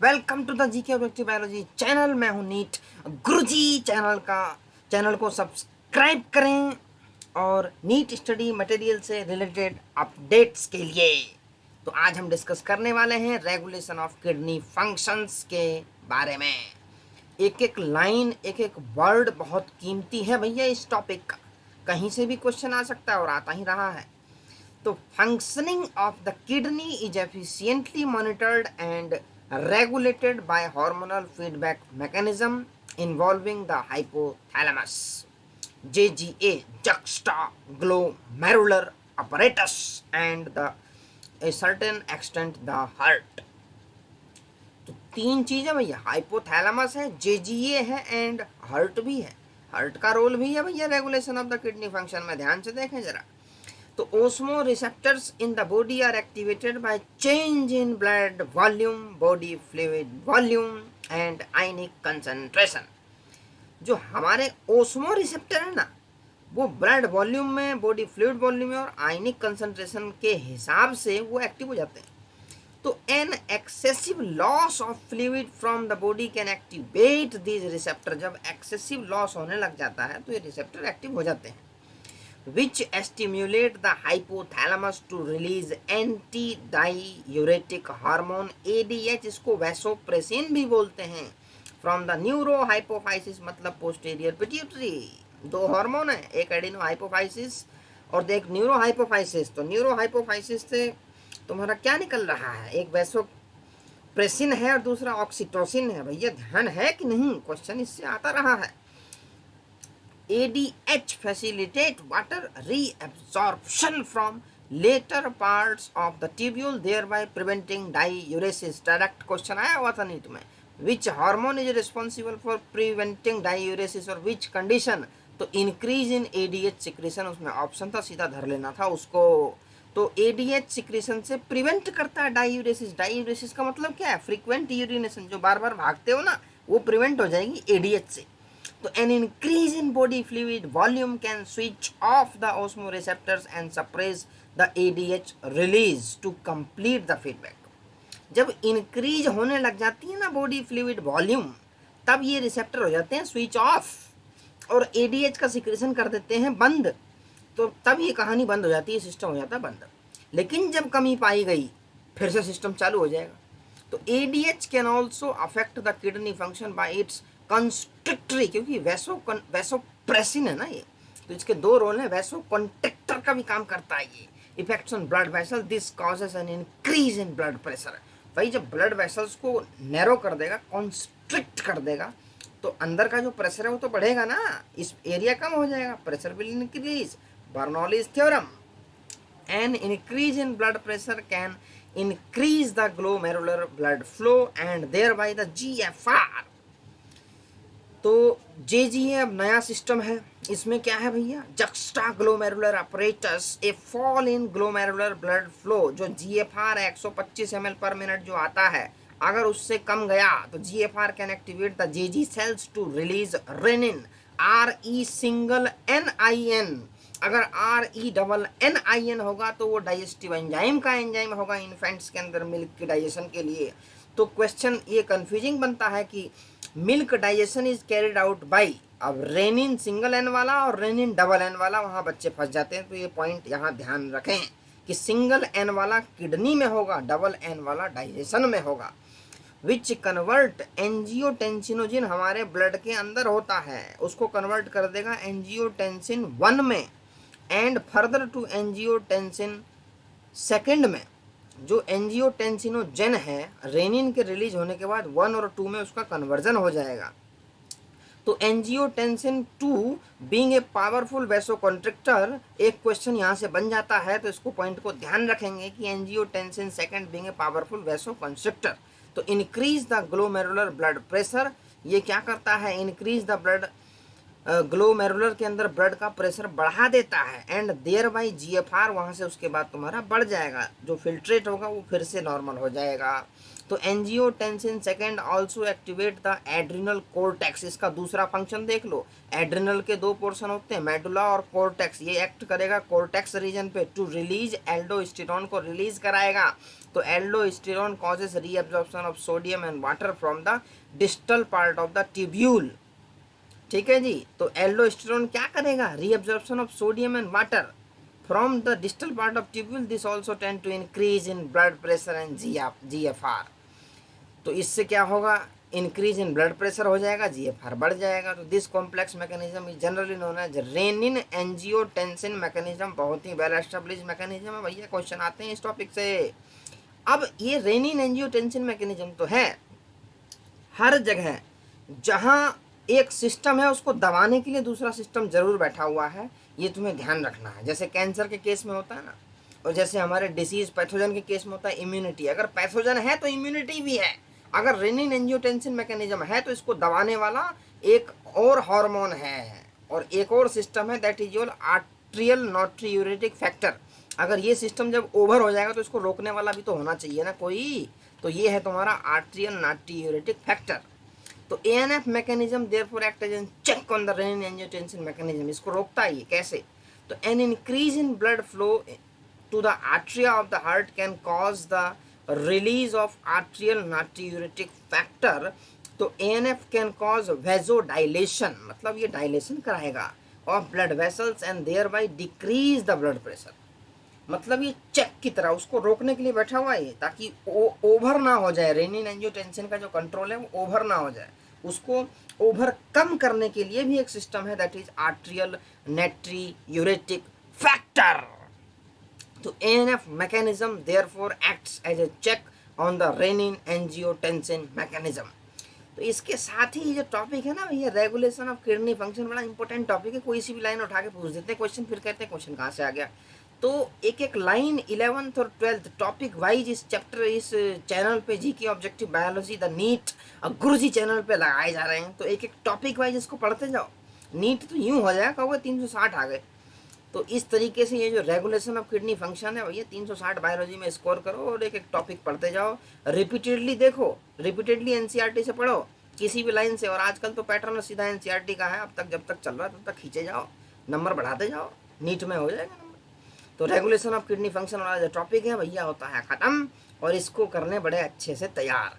Welcome to the GK objective biology channel. मैं हूं NEET Guruji. Channel को सब्सक्राइब करें और नीट स्टडी मटेरियल से रिलेटेड अपडेट्स के लिए। तो आज हम डिस्कस करने वाले हैं रेगुलेशन ऑफ किडनी फंक्शंस के बारे में। एक एक लाइन, एक एक वर्ड बहुत कीमती है भैया इस टॉपिक का। कहीं से भी क्वेश्चन आ सकता है और आता ही रहा है। तो functioning of the kidney is efficiently monitored and regulated by hormonal feedback mechanism involving the hypothalamus, JGA, juxtaglomerular apparatus, and the a certain extent the heart। तो तीन चीज है भैया, हाइपोथैलेमस है, जेजीए है एंड हार्ट भी है। हार्ट का रोल भी है भैया regulation of the kidney function में। ध्यान से देखें जरा। तो osmo receptors in the body are activated by change in blood volume, body fluid volume and ionic concentration. जो हमारे ओस्मो रिसेप्टर है ना, वो ब्लड वॉल्यूम में, बॉडी फ्लूइड वॉल्यूम में और आयनिक कंसंट्रेशन के हिसाब से वो एक्टिव हो जाते हैं। तो an excessive loss of fluid from the body can activate these receptor. जब एक्सेसिव लॉस होने लग जाता है तो ये रिसेप्टर एक्टिव हो जाते हैं। which stimulate the hypothalamus to release antidiuretic hormone ADH, इसको वैसोप्रेसिन भी बोलते हैं, from the neurohypophysis मतलब posterior pituitary। दो हार्मोन है, एक एडिनो हाइपोफाइसिस और एक न्यूरो हाइपोफाइसिस। तो न्यूरो हाइपोफाइसिस से तुम्हारा क्या निकल रहा है? एक वैसोप्रेसिन है और दूसरा ऑक्सीटोसिन है। भैया ध्यान है कि नहीं? क्वेश्चन इससे आता रहा है। ADH facilitate water reabsorption from later parts of the tubule, thereby preventing diuresis। Direct question आया हुआ था नीट में। Which hormone is responsible for preventing diuresis और which condition? तो increase in ADH secretion, उसमें ऑप्शन था, सीधा धर लेना था उसको। तो ADH सिक्रेशन से प्रिवेंट करता है डायूरेसिस। डायूरेसिस का मतलब क्या है? फ्रीक्वेंट यूरिनेशन, जो बार बार भागते हो ना, वो प्रिवेंट हो जाएगी ADH से। तो an increase in body fluid volume can switch off the osmoreceptors and suppress the ADH release to complete the feedback। जब इंक्रीज होने लग जाती है ना बॉडी फ्लूइड वॉल्यूम, तब ये रिसेप्टर हो जाते हैं स्विच ऑफ और ADH का सिक्रेशन कर देते हैं बंद। तो तब ये कहानी बंद हो जाती है, सिस्टम हो जाता है बंद। लेकिन जब कमी पाई गई, फिर से सिस्टम चालू हो जाएगा। तो ADH can also affect the kidney function by its constrictory, क्योंकि वैसोप्रेसिन है ना ये, तो इसके दो रोल हैं। वैसोकंट्रिक्टर का भी काम करता है ये। Effects on blood vessel, this causes N increase in blood pressure. भाई जब ब्लड वेसल्स को नैरो कर देगा, कॉन्स्ट्रिक्ट कर देगा, तो अंदर का जो प्रेशर है वो तो बढ़ेगा ना, इस एरिया कम हो जाएगा, pressure will increase. Bernoulli's theorem. An increase in blood pressure can increase the glomerular blood flow and thereby the GFR। तो JGA अब नया सिस्टम है। इसमें क्या है भैया? Juxta glomerular apparatus, A fall in glomerular blood flow. जो GFR है 125 ml पर मिनट जो आता है, अगर उससे कम गया तो GFR can activate the JG cells to release renin, RE single NIN। अगर RE NIN होगा तो वो डाइजेस्टिव एंजाइम का एंजाइम होगा इन्फेंट्स के अंदर मिल्क के डाइजेशन के लिए। तो क्वेश्चन ये कंफ्यूजिंग बनता है कि milk digestion is carried out by, अब रेनिन सिंगल एन वाला और रेनिन डबल एन वाला, वहाँ बच्चे फंस जाते हैं। तो ये पॉइंट यहाँ ध्यान रखें कि सिंगल एन वाला किडनी में होगा, डबल एन वाला डाइजेशन में होगा। विच कन्वर्ट एंजियोटेंसिनोजिन, हमारे ब्लड के अंदर होता है, उसको कन्वर्ट कर देगा एंजियोटेंसिन 1 में एंड फर्दर टू एंजियोटेंसिन 2 में। जो एंजियोटेंसिनोजेन है, रेनिन के रिलीज होने के बाद 1 और 2 में उसका कन्वर्जन हो जाएगा। तो एंजियोटेंसिन 2 बीइंग ए पावरफुल वैसोकंट्रिक्टर, एक क्वेश्चन यहाँ से बन जाता है, तो इसको पॉइंट को ध्यान रखेंगे कि एंजियोटेंसिन 2 बीइंग ए पावरफुल वैसोकंस्ट्रिक्टर। तो increase the glomerular blood pressure, ये क्या करता है? इंक्रीज द ब्लड, ग्लोमेरुलर के अंदर ब्लड का प्रेशर बढ़ा देता है एंड देयर बाई GFR, वहाँ से उसके बाद तुम्हारा बढ़ जाएगा, जो फिल्ट्रेट होगा वो फिर से नॉर्मल हो जाएगा। तो angiotensin second also activate the adrenal cortex, इसका दूसरा फंक्शन देख लो। एड्रिनल के दो पोर्शन होते हैं, मेडुला और कोर्टेक्स, ये एक्ट करेगा कोर्टेक्स रीजन पे टू रिलीज एल्डोस्टेरोन को रिलीज कराएगा। तो aldosterone causes reabsorption of sodium and water from the distal part of the tubule. ठीक है जी, तो एल्डोस्टेरोन क्या करेगा, reabsorption of sodium and water from the distal part of tubule. This also tend to increase in blood pressure and GFR। तो इससे क्या होगा, इंक्रीज इन ब्लड प्रेशर हो जाएगा, GFR बढ़ जाएगा। तो this complex mechanism is generally known as renin angiotensin mechanism. बहुत ही वेल एस्टेब्लिश मैकेनिज्म है भैया, क्वेश्चन आते हैं इस टॉपिक से। अब ये रेनिन एंजियोटेंसिन मैकेनिज्म तो है हर जगह, जहां एक सिस्टम है उसको दबाने के लिए दूसरा सिस्टम जरूर बैठा हुआ है, ये तुम्हें ध्यान रखना है। जैसे कैंसर के केस में होता है ना, और जैसे हमारे डिसीज पैथोजन के केस में होता है इम्यूनिटी। अगर पैथोजन है तो इम्यूनिटी भी है। अगर रेनिन एंजियोटेंसिन मैकेनिज्म है तो इसको दबाने वाला एक और हार्मोन है और एक और सिस्टम है, that is your arterial natriuretic factor. अगर ये सिस्टम जब ओवर हो जाएगा तो इसको रोकने वाला भी तो होना चाहिए ना कोई, तो ये है तुम्हारा आर्ट्रियल नाट्रियूरेटिक फैक्टर। तो ANF mechanism therefore act as an check on the renin angiotensin mechanism, इसको रोकता है ये कैसे। तो an increase in blood flow to the atria of the heart can cause the release of arterial natriuretic factor। तो ANF can cause vasodilation, मतलब ये dilation कराएगा of blood vessels and thereby decrease the blood pressure। मतलब ये check की तरह उसको रोकने के लिए बैठा हुआ है ताकि ओवर ना हो जाए। रेनिन एंजियोटेंसिन का जो कंट्रोल है वो ओवर ना हो जाए, उसको ओवर कम करने के लिए भी एक सिस्टम है, that is arterial natriuretic factor. तो ANF mechanism therefore acts as a check on the renin angiotensin mechanism। तो इसके साथ ही जो टॉपिक है ना भैया, रेगुलेशन ऑफ किडनी फंक्शन, बड़ा इंपॉर्टेंट टॉपिक है। कोई सी भी लाइन उठा के पूछ देते हैं क्वेश्चन, फिर कहते हैं क्वेश्चन कहाँ से आ गया। तो एक एक लाइन 11th और 12th टॉपिक वाइज इस चैप्टर, इस चैनल पे GK objective biology the NEET Guruji channel पे लगाए जा रहे हैं। तो एक एक टॉपिक वाइज इसको पढ़ते जाओ। नीट तो यूं हो जाएगा, कहोगे 360 आ गए। तो इस तरीके से ये जो रेगुलेशन ऑफ किडनी फंक्शन है भैया 360 बायोलॉजी में स्कोर करो और एक एक टॉपिक पढ़ते जाओ, रिपीटेडली देखो, रिपीटेडली NCERT से पढ़ो किसी भी लाइन से। और आजकल तो पैटर्न सीधा NCERT का है, अब तक जब तक चल रहा है तब तक खींचे जाओ, नंबर बढ़ाते जाओ, नीट में हो जाएगा नंबर। तो रेगुलेशन ऑफ किडनी फंक्शन वाला जो टॉपिक है भैया होता है खत्म, और इसको करने बड़े अच्छे से तैयार।